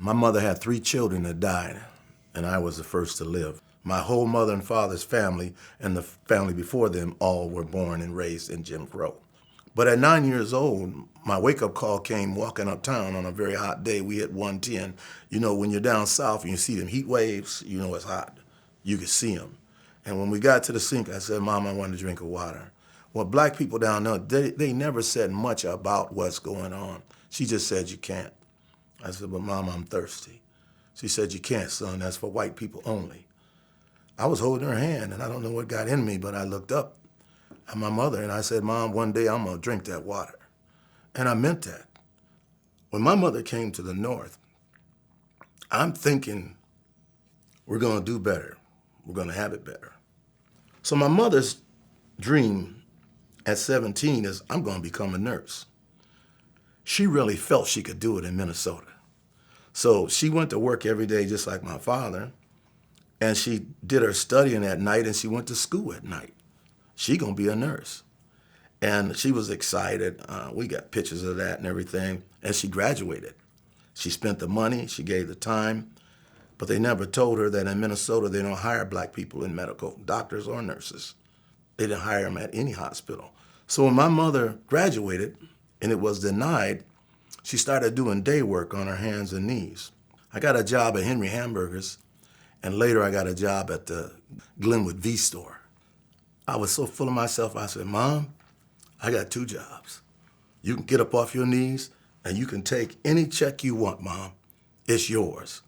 My mother had 3 children that died, and I was the first to live. My whole mother and father's family and the family before them all were born and raised in Jim Crow. But at 9 years old, my wake-up call came walking uptown on a very hot day. We hit 110. You know, when you're down south and you see them heat waves, you know it's hot. You could see them. And when we got to the sink, I said, Mom, I want a drink of water. Well, black people down there, they never said much about what's going on. She just said, you can't. I said, but Mom, I'm thirsty. She said, you can't, son, that's for white people only. I was holding her hand, and I don't know what got in me, but I looked up at my mother, and I said, Mom, one day I'm gonna drink that water. And I meant that. When my mother came to the North, I'm thinking, we're gonna do better. We're gonna have it better. So my mother's dream at 17 is, I'm gonna become a nurse. She really felt she could do it in Minnesota. So she went to work every day just like my father, and she did her studying at night, and she went to school at night. She gonna be a nurse. And she was excited. We got pictures of that and everything, and she graduated. She spent the money, she gave the time, but they never told her that in Minnesota they don't hire black people in medical, doctors or nurses. They didn't hire them at any hospital. So when my mother graduated and it was denied, she started doing day work on her hands and knees. I got a job at Henry Hamburgers, and later I got a job at the Glenwood V store. I was so full of myself, I said, Mom, I got 2 jobs. You can get up off your knees and you can take any check you want, Mom. It's yours.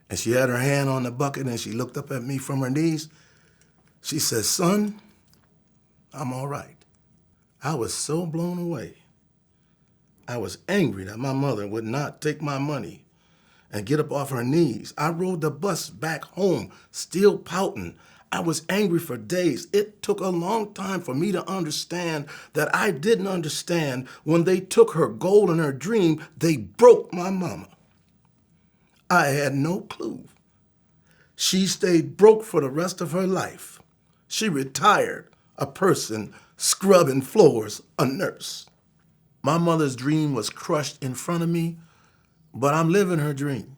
And she had her hand on the bucket and she looked up at me from her knees. She said, son, I'm all right. I was so blown away. I was angry that my mother would not take my money and get up off her knees. I rode the bus back home, still pouting. I was angry for days. It took a long time for me to understand that I didn't understand when they took her goal and her dream, they broke my mama. I had no clue. She stayed broke for the rest of her life. She retired a person scrubbing floors, a nurse. My mother's dream was crushed in front of me, but I'm living her dream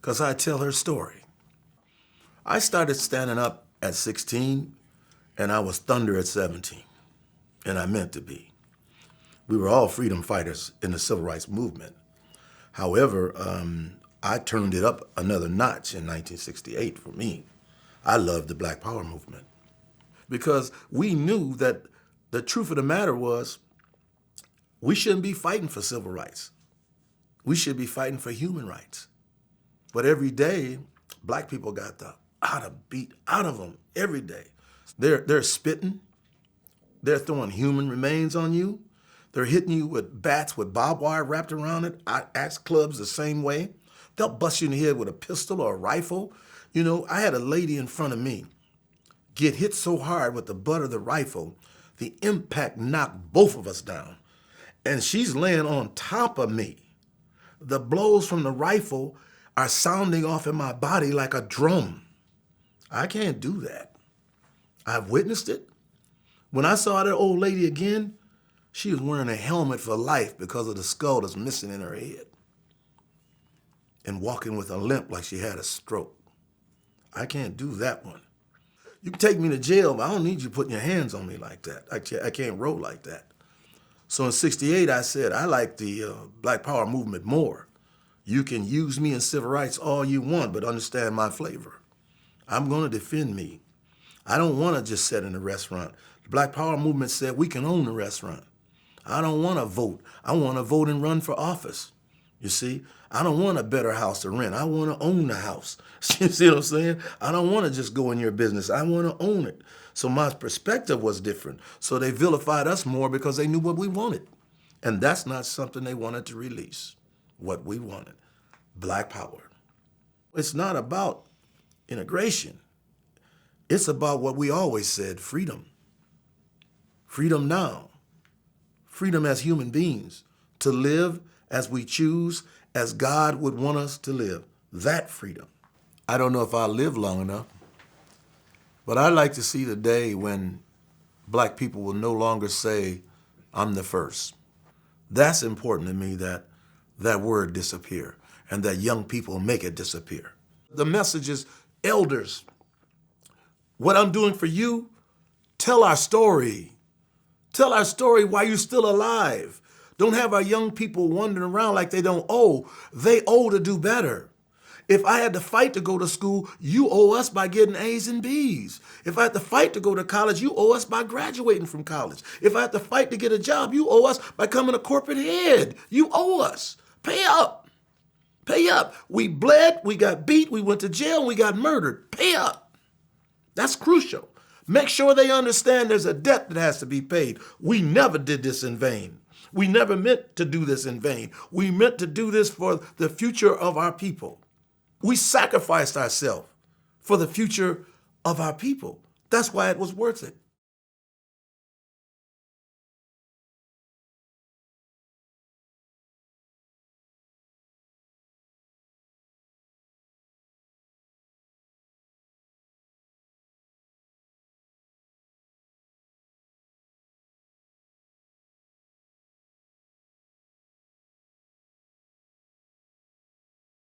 because I tell her story. I started standing up at 16, and I was thunder at 17, and I meant to be. We were all freedom fighters in the civil rights movement. However, I turned it up another notch in 1968 for me. I loved the Black Power movement because we knew that the truth of the matter was we shouldn't be fighting for civil rights. We should be fighting for human rights. But every day, black people got the beat out of them every day. They're spitting. They're throwing human remains on you. They're hitting you with bats with barbed wire wrapped around it, axe clubs the same way. They'll bust you in the head with a pistol or a rifle. You know, I had a lady in front of me get hit so hard with the butt of the rifle, the impact knocked both of us down. And she's laying on top of me. The blows from the rifle are sounding off in my body like a drum. I can't do that. I've witnessed it. When I saw that old lady again, she was wearing a helmet for life because of the skull that's missing in her head and walking with a limp like she had a stroke. I can't do that one. You can take me to jail, but I don't need you putting your hands on me like that. I can't roll like that. So in 68, I said, I like the Black Power movement more. You can use me in civil rights all you want, but understand my flavor. I'm gonna defend me. I don't wanna just sit in a restaurant. The Black Power movement said we can own the restaurant. I don't wanna vote. I wanna vote and run for office. You see, I don't want a better house to rent. I wanna own the house. You see what I'm saying? I don't wanna just go in your business. I wanna own it. So my perspective was different. So they vilified us more because they knew what we wanted. And that's not something they wanted to release, what we wanted, Black Power. It's not about integration. It's about what we always said, freedom. Freedom now. Freedom as human beings, to live as we choose, as God would want us to live. That freedom. I don't know if I'll live long enough, but I'd like to see the day when black people will no longer say, I'm the first. That's important to me, that that word disappear. and that young people make it disappear. The message is, elders, what I'm doing for you, tell our story. Tell our story while you're still alive. Don't have our young people wandering around like they don't owe. They owe to do better. If I had to fight to go to school, you owe us by getting A's and B's. If I had to fight to go to college, you owe us by graduating from college. If I had to fight to get a job, you owe us by becoming a corporate head. You owe us. Pay up. Pay up. We bled, we got beat, we went to jail, we got murdered. Pay up. That's crucial. Make sure they understand there's a debt that has to be paid. We never did this in vain. We never meant to do this in vain. We meant to do this for the future of our people. We sacrificed ourselves for the future of our people. That's why it was worth it.